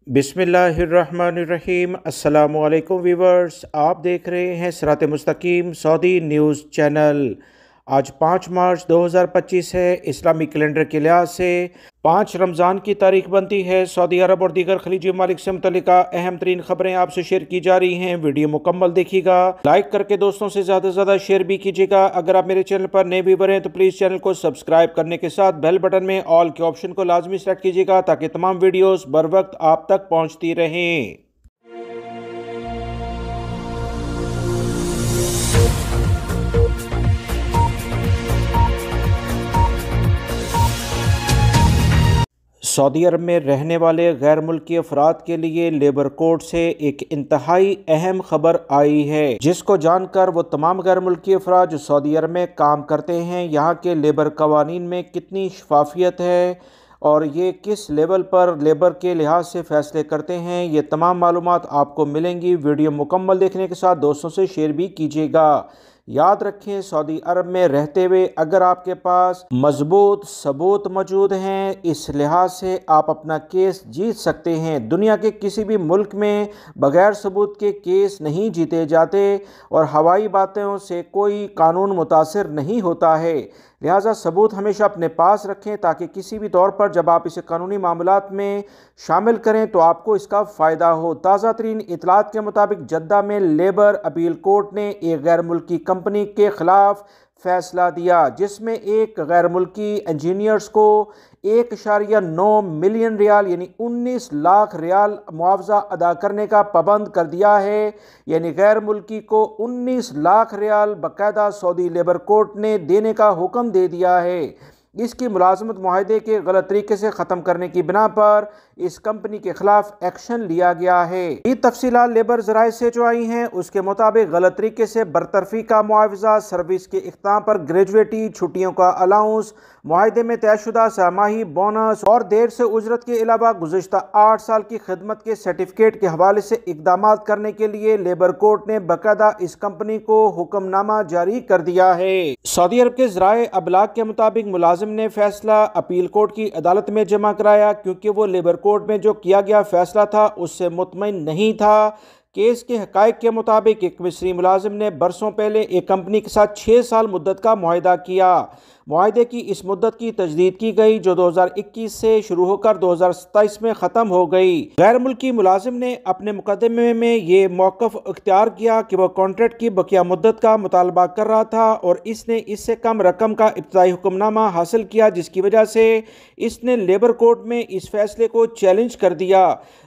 बिस्मिल्लाहिर्रहमानिर्रहीम। अस्सलामुअलैकुम वीवर्स, आप देख रहे हैं सिरात मुस्तकीम सऊदी न्यूज़ चैनल। आज 5 मार्च 2025 है। इस्लामी कैलेंडर के लिहाज से 5 रमज़ान की तारीख बनती है। सऊदी अरब और दीगर खलीजी ममालिक से मुतल्लिक अहम तरीन खबरें आपसे शेयर की जा रही हैं। वीडियो मुकम्मल देखिएगा, लाइक करके दोस्तों से ज़्यादा से ज़्यादा शेयर भी कीजिएगा। अगर आप मेरे चैनल पर नए व्यूवर हैं तो प्लीज़ चैनल को सब्सक्राइब करने के साथ बेल बटन में ऑल के ऑप्शन को लाजमी सेलेक्ट कीजिएगा ताकि तमाम वीडियोज़ बर वक्त आप तक पहुँचती रहें। सऊदी अरब में रहने वाले गैर मुल्की अफराद के लिए लेबर कोड से एक इंतहाई अहम खबर आई है, जिसको जानकर वो तमाम गैर मुल्की अफराद जो सऊदी अरब में काम करते हैं, यहाँ के लेबर कवानीन में कितनी शफाफियत है और ये किस लेवल पर लेबर के लिहाज से फ़ैसले करते हैं, ये तमाम मालूमात आपको मिलेंगी। वीडियो मुकम्मल देखने के साथ दोस्तों से शेयर भी कीजिएगा। याद रखें, सऊदी अरब में रहते हुए अगर आपके पास मजबूत सबूत मौजूद हैं, इस लिहाज से आप अपना केस जीत सकते हैं। दुनिया के किसी भी मुल्क में बगैर सबूत के केस नहीं जीते जाते और हवाई बातों से कोई कानून मुतासिर नहीं होता है। लिहाजा सबूत हमेशा अपने पास रखें ताकि किसी भी तौर पर जब आप इसे कानूनी मामलात में शामिल करें तो आपको इसका फ़ायदा हो। ताज़ा तरीन इतलात के मुताबिक जद्दा में लेबर अपील कोर्ट ने एक गैर मुल्की कंपनी के खिलाफ फैसला दिया, जिसमें एक गैर मुल्की इंजीनियर्स को 1.9 मिलियन रियाल यानी 19 लाख रियाल मुआवजा अदा करने का पाबंद कर दिया है। यानी गैर मुल्की को 19 लाख रियाल बाकायदा सऊदी लेबर कोर्ट ने देने का हुक्म दे दिया है। इसकी मुलाजमत मुआहदे के गलत तरीके से ख़त्म करने की बिना पर इस कंपनी के खिलाफ एक्शन लिया गया है। ये तफसीलात लेबर ज़राए से जो आई हैं, उसके मुताबिक गलत तरीके से बरतरफी का मुआवजा, सर्विस के इख्तिताम पर ग्रेजुएटी, छुट्टियों का अलाउंस, मुआहदे में तयशुदा सामाही बोनस और देर से उजरत के अलावा गुज़िश्ता 8 साल की खिदमत के सर्टिफिकेट के हवाले से इकदाम करने के लिए लेबर कोर्ट ने बाकायदा इस कंपनी को हुक्मनामा जारी कर दिया है। सऊदी अरब के ज़राए अबलाग के मुताबिक मुलाजिम ने फैसला अपील कोर्ट की अदालत में जमा कराया क्योंकि वो लेबर कोर्ट में जो किया गया फैसला था उससे मुतमईन नहीं था। केस के हकायक के मुताबिक एक मिस्री मुलाजिम ने बरसों पहले एक कंपनी के साथ 6 साल मुद्दत का मुआहदा किया। मुआहदे की इस मुद्दत की तजदीद की गई जो 2021 से शुरू होकर 2027 में ख़त्म हो गई। गैर मुल्की मुलाजिम ने अपने मुकदमे में ये मौक़िफ़ इख्तियार किया कि वह कॉन्ट्रैक्ट की बकिया मुद्दत का मुतालबा कर रहा था और इसने इससे कम रकम का इब्तदाई हुक्मनामा हासिल किया, जिसकी वजह से इसने लेबर कोर्ट में इस फैसले को चैलेंज कर दिया,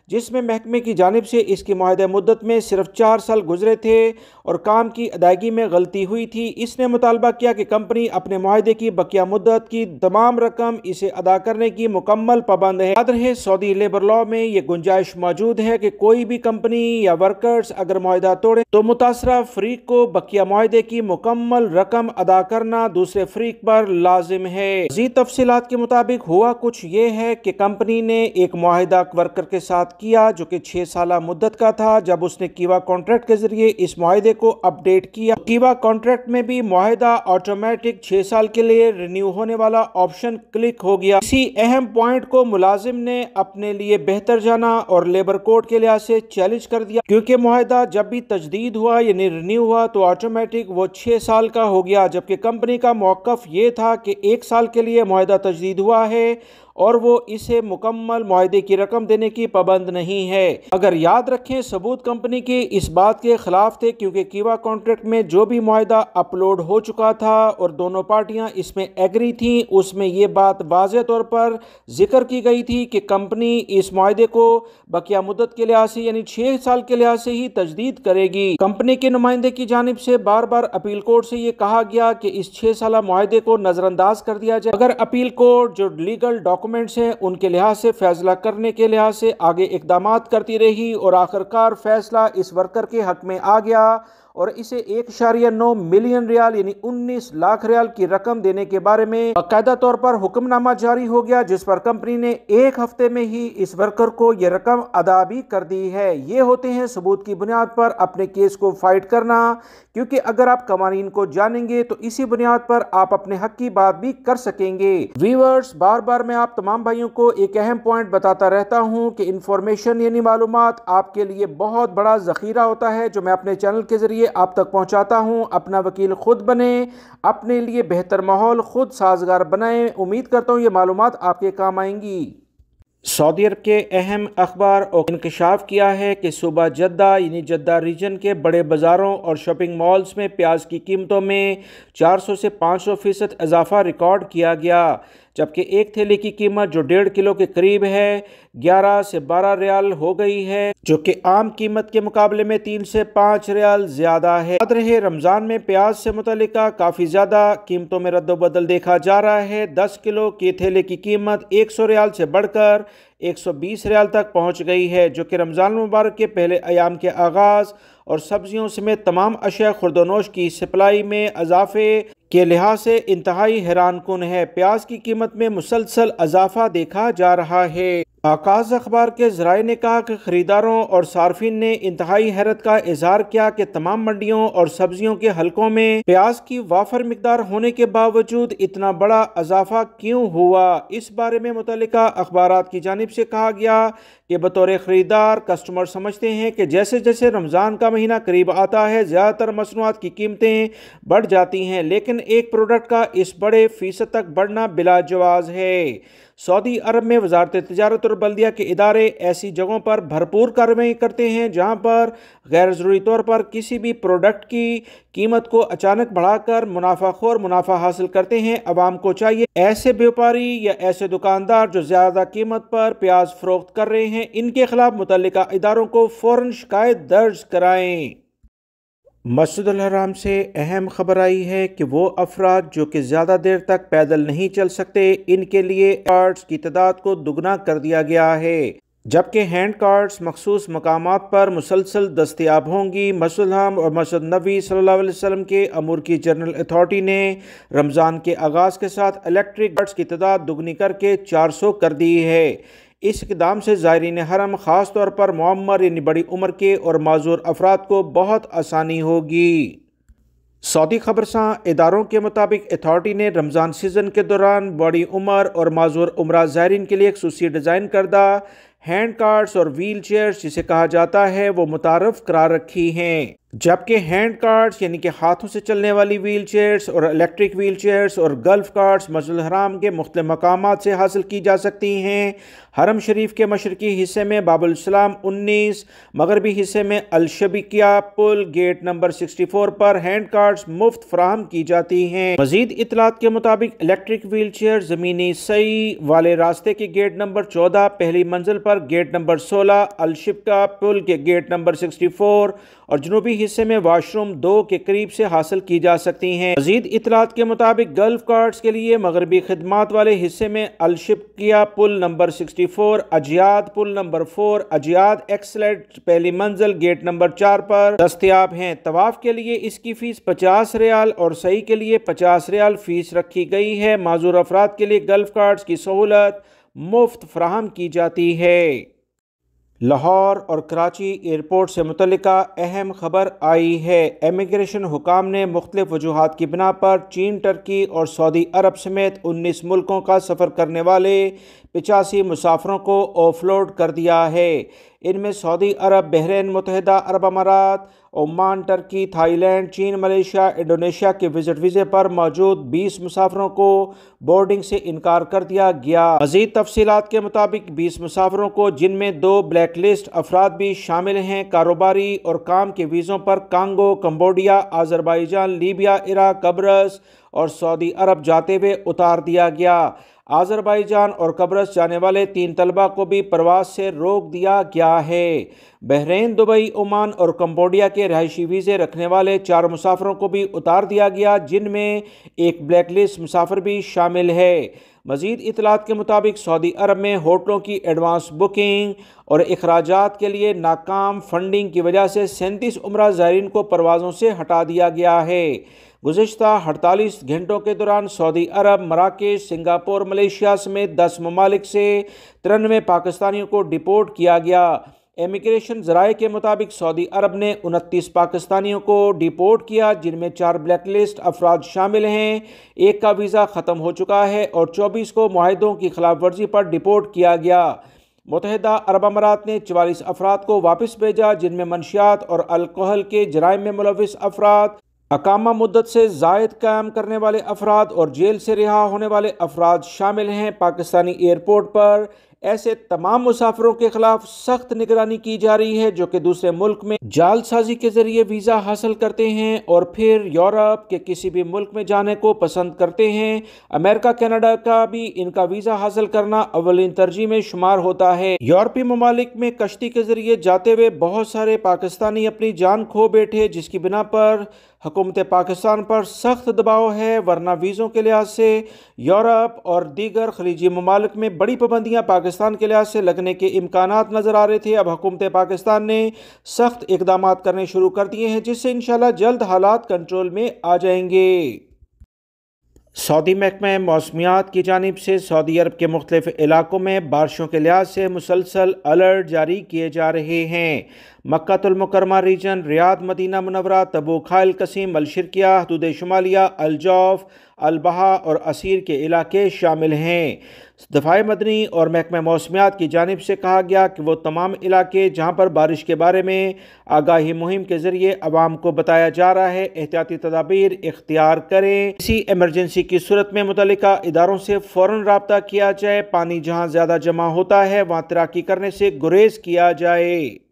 जिसमें महकमे की जानिब से इसकी मुआहदा मुद्दत में सिर्फ 4 साल गुजरे थे और काम की अदायगी में गलती हुई थी। इसने मुतालबा किया कि कंपनी अपने मुआहदे की बकिया मुद्दत की तमाम रकम इसे अदा करने की मुकम्मल पाबंद है। याद रहे, सऊदी लेबर लॉ में यह गुंजाइश मौजूद है कि कोई भी कंपनी या वर्कर्स अगर मुआहदा तोड़े तो मुतासरा फरीक को बकिया मुआहदे की मुकम्मल रकम अदा करना दूसरे फरीक पर लाजिम है। मज़ीद तफसीलात के मुताबिक हुआ कुछ ये है कि कंपनी ने एक मुआहदा वर्कर के साथ किया जो कि 6 साल मुद्दत का था। जब उसने कीवा कॉन्ट्रैक्ट के जरिए इस मुआहदे को अपडेट किया, कीवा कॉन्ट्रैक्ट में भी मुआहदा ऑटोमेटिक 6 साल के लिए रिन्यू होने वाला ऑप्शन क्लिक हो गया। इसी अहम पॉइंट को मुलाजिम ने अपने लिए बेहतर जाना और लेबर कोर्ट के लिहाज से चैलेंज कर दिया, क्योंकि मुआहदा जब भी तजदीद हुआ यानी रिन्यू हुआ तो ऑटोमेटिक वो 6 साल का हो गया, जबकि कंपनी का मौक़िफ़ ये था कि 1 साल के लिए मुआहदा तजदीद हुआ है और वो इसे मुकम्मल मुआहदे की रकम देने की पाबंद नहीं है। अगर याद रखें, सबूत कंपनी के इस बात के खिलाफ थे क्योंकि कीवा कॉन्ट्रैक्ट में जो भी मुआहदा अपलोड हो चुका था और दोनों पार्टियां इसमें एग्री थी, उसमें ये बात वाज़ेह तौर पर जिक्र की गई थी कि कंपनी इस मुआहदे को बकिया मुद्दत के लिहाज से यानी 6 साल के लिहाज से ही तजदीद करेगी। कंपनी के नुमाइंदे की जानिब से बार बार अपील कोर्ट से ये कहा गया कि इस 6 साल मुआहदे को नजरअंदाज कर दिया जाए। अगर अपील कोर्ट जो लीगल डॉक्यूमेंट्स हैं उनके लिहाज से फैसला करने के लिहाज से आगे इकदाम करती रही और आखिरकार फैसला इस वर्कर के हक में आ गया और इसे 1.9 मिलियन रियाल यानी 19 लाख रियाल की रकम देने के बारे में बाकायदा तौर पर हुक्मनामा जारी हो गया, जिस पर कंपनी ने 1 हफ्ते में ही इस वर्कर को यह रकम अदा भी कर दी है। ये होते हैं सबूत की बुनियाद पर अपने केस को फाइट करना, क्योंकि अगर आप कवानीन को जानेंगे तो इसी बुनियाद पर आप अपने हक की बात भी कर सकेंगे। व्यूअर्स, बार बार मैं आप तमाम भाइयों को एक अहम पॉइंट बताता रहता हूं कि इंफॉर्मेशन यानी मालूमात आपके लिए बहुत बड़ा जखीरा होता है, जो मैं अपने चैनल के जरिए आप तक पहुंचाता हूं। अपना वकील खुद बने, अपने लिए बेहतर माहौल खुद साजगार बनाएं। उम्मीद करता हूं ये मालूमात आपके काम आएंगी। सऊदी अरब के अहम अखबार और इंकशाफ किया है कि सूबा जद्दा यानी जद्दा रीजन के बड़े बाज़ारों और शॉपिंग मॉल्स में प्याज की कीमतों में 400 से 500% इजाफा रिकॉर्ड किया गया, जबकि एक थैली की कीमत जो 1.5 किलो के करीब है 11 से 12 रियाल हो गई है, जो कि आम कीमत के मुकाबले में 3 से 5 रियाल ज़्यादा है। याद रहे, रमज़ान में प्याज से मुतल्लिका काफ़ी ज़्यादा कीमतों में रद्दोबदल देखा जा रहा है। 10 किलो के थैले की कीमत 100 रियाल से बढ़कर 120 रियाल तक पहुँच गई है, जो कि रमज़ान मुबारक के पहले अयाम के आगाज़ और सब्जियों समेत तमाम अशिया खुर्दोनोश की सप्लाई में इजाफे के लिहाज से इंतहाई हैरान कुन है। प्याज की कीमत में मुसलसल इजाफा देखा जा रहा है। आकाश अखबार के ज़राए ने कहा कि खरीदारों और सार्फिन ने इंतहाई हैरत का इजहार किया कि तमाम मंडियों और सब्जियों के हलकों में प्याज की वाफर मिकदार होने के बावजूद इतना बड़ा इजाफा क्यों हुआ। इस बारे में मुतल्लिका अखबारात की जानिब से कहा गया कि बतौर खरीदार कस्टमर समझते हैं कि जैसे जैसे रमज़ान का महीना करीब आता है ज़्यादातर मसनूआत की कीमतें बढ़ जाती हैं, लेकिन एक प्रोडक्ट का इस बड़े फीसद तक बढ़ना बिला जवाज़ है। सऊदी अरब में वजारत तिजारत और बल्दिया के इदारे ऐसी जगहों पर भरपूर कार्रवाई करते हैं जहां पर गैर ज़रूरी तौर पर किसी भी प्रोडक्ट की कीमत को अचानक बढ़ाकर मुनाफाखोर मुनाफा हासिल करते हैं। अवाम को चाहिए ऐसे व्यापारी या ऐसे दुकानदार जो ज़्यादा कीमत पर प्याज फरोख्त कर रहे हैं, इनके खिलाफ मुतल्लिका इदारों को फ़ौरन शिकायत दर्ज कराएं। मस्जिद अल हराम से अहम खबर आई है कि वो अफराद जो कि ज़्यादा देर तक पैदल नहीं चल सकते, इनके लिए कार्ड्स की तादाद को दुगना कर दिया गया है, जबकि हैंड कार्ड्स मखसूस मकामात पर मुसलसल दस्तयाब होंगी। मस्जिद हराम और मस्जिद नबी सल्लल्लाहु अलैहि वसल्लम के अमूर की जनरल अथॉरिटी ने रमज़ान के आगाज़ के साथ इलेक्ट्रिक कार्ड्स की तादाद दुगनी करके 400 कर दी है। इस इक़दाम से ज़ायरीन हरम ख़ास तौर पर मुअम्मर यानी बड़ी उम्र के और माजूर अफराद को बहुत आसानी होगी। सऊदी खबरसां इदारों के मुताबिक अथॉरिटी ने रमज़ान सीज़न के दौरान बड़ी उम्र और माजूर उम्रा ज़ायरीन के लिए खसूसी डिज़ाइन करदा हैंड कार्ड्स और व्हील चेयर्स जिसे कहा जाता है वो मुतारफ़ करार रखी हैं, जबकि हैंड कार्ड्स यानी कि हाथों से चलने वाली व्हील चेयर्स और इलेक्ट्रिक व्हील चेयर्स और गल्फ कार्ड्स मस्जिद हराम के मुख्तलिफ मकामात से हासिल की जा सकती हैं। हरम शरीफ के मशरकी हिस्से में बाबुल सलाम 19, मगरबी हिस्से में अलशबिकिया पुल गेट नंबर 64 पर हैंड कार्ड्स मुफ्त फराहम की जाती हैं। मजीद इतलात के मुताबिक इलेक्ट्रिक व्हील चेयर ज़मीनी सही वाले रास्ते के गेट नंबर 14, पहली मंजिल पर गेट नंबर 16, अलशिबका पुल के गेट नंबर 64 और जनूबी हिस्से में वाशरूम 2 के करीब से हासिल की जा सकती हैं। मजीद इतलात के मुताबिक गल्फ कार्ड्स के लिए मगरबी खिदमात वाले हिस्से में अलशिबकिया पुल नंबर 64, अजियाद पुल नंबर 4, अजियाद एक्सलेट पहली मंजिल गेट नंबर 4 पर दस्तयाब हैं। तवाफ के लिए इसकी फीस 50 रियाल और सही के लिए 50 रियाल फीस रखी गई है। माजूर अफराद के लिए गल्फ कार्ड्स की सहूलत मुफ्त फराहम की जाती है। लाहौर और कराची एयरपोर्ट से मुतल्लिका अहम खबर आई है। इमिग्रेशन हुकाम ने मुख्तलिफ वजूहात की बिना पर चीन, टर्की और सऊदी अरब समेत 19 मुल्कों का सफ़र करने वाले 85 मुसाफिरों को ऑफलोड कर दिया है। इनमें सऊदी अरब, बहरीन, मुत्तहिदा अरब अमारात, ओमान, टर्की, थाईलैंड, चीन, मलेशिया, इंडोनेशिया के विजिट वीज़े पर मौजूद 20 मुसाफिरों को बोर्डिंग से इनकार कर दिया गया। मज़ीद तफसीलात के मुताबिक 20 मुसाफिरों को, जिनमें 2 ब्लैक लिस्ट अफराद भी शामिल हैं, कारोबारी और काम के वीज़ों पर Congo, Cambodia, Azerbaijan, Libya, Iraq, कब्रस और सऊदी अरब जाते हुए उतार दिया गया। आज़रबाईजान और कब्रस जाने वाले 3 तलबा को भी प्रवास से रोक दिया गया है। बहरीन, दुबई, ओमान और कंबोडिया के रहायशी वीज़े रखने वाले 4 मुसाफिरों को भी उतार दिया गया, जिनमें एक ब्लैकलिस्ट मुसाफिर भी शामिल है। मज़ीद इतलात के मुताबिक सऊदी अरब में होटलों की एडवांस बुकिंग और अखराजात के लिए नाकाम फंडिंग की वजह से 37 उम्रा ज़ायरीन को परवाज़ों से हटा दिया गया है। गुज़िश्ता 48 घंटों के दौरान सऊदी अरब, मराकेश, सिंगापुर, मलेशिया समेत 10 ममालिक से 93 पाकिस्तानियों को डिपोर्ट किया गया। इमिग्रेशन ज़राए के मुताबिक सऊदी अरब ने 29 पाकिस्तानियों को डिपोर्ट किया, जिनमें 4 ब्लैकलिस्ट अफराद शामिल हैं। एक का वीज़ा ख़त्म हो चुका है और 24 को मुआहदों की खिलाफ वर्जी पर डिपोर्ट किया गया। मुत्तहिदा अरब अमारात ने 44 अफराद को वापस भेजा, जिनमें मनशियात और अल्कोहल के जराइम में मुलविस अफराद, अकामा मुद्दत से ज़ायद कायम करने वाले अफराद और जेल से रिहा होने वाले अफराद शामिल हैं। पाकिस्तानी एयरपोर्ट पर ऐसे तमाम मुसाफिरों के खिलाफ सख्त निगरानी की जा रही है जो कि दूसरे मुल्क में जालसाजी के जरिए वीज़ा हासिल करते हैं और फिर यूरोप के किसी भी मुल्क में जाने को पसंद करते हैं। अमेरिका, कनाडा का भी इनका वीज़ा हासिल करना अव्वलीन तरजीह में शुमार होता है। यूरोपीय ममालिक में कश्ती के जरिए जाते हुए बहुत सारे पाकिस्तानी अपनी जान खो बैठे, जिसकी बिना पर हुकूमत पाकिस्तान पर सख्त दबाव है, वरना वीज़ों के लिहाज से यूरोप और दीगर खलीजी ममालिक में बड़ी पाबंदियाँ पाकिस्तान के लिहाज से लगने के इम्कानात नज़र आ रहे थे। अब हुकूमत पाकिस्तान ने सख्त इकदाम करने शुरू कर दिए हैं, जिससे इंशाल्लाह जल्द हालात कंट्रोल में आ जाएंगे। सऊदी महकमा मौसमियात की जानिब से सऊदी अरब के मुख्तलिफ इलाकों में बारिशों के लिहाज से मुसलसल अलर्ट जारी किए जा रहे हैं। मक्कातुल मुकर्रमा रीजन, रियाद, मदीना मुनव्वरा, तबूक, खाइल कसीम, अल-शिरकिया, हदूद शुमालिया, अल-जौफ, अल-बहा और असीर के इलाके शामिल हैं। दफ़ाए मदनी और महकमा मौसमियात की जानिब से कहा गया कि वो तमाम इलाके जहाँ पर बारिश के बारे में आगाही मुहिम के ज़रिए आवाम को बताया जा रहा है, एहतियाती तदाबीर इख्तियार करें। किसी एमरजेंसी की सूरत में मुतल्लिका इदारों से फ़ौरन राब्ता किया जाए। पानी जहाँ ज़्यादा जमा होता है वहाँ तैराकी करने से गुरेज किया जाए।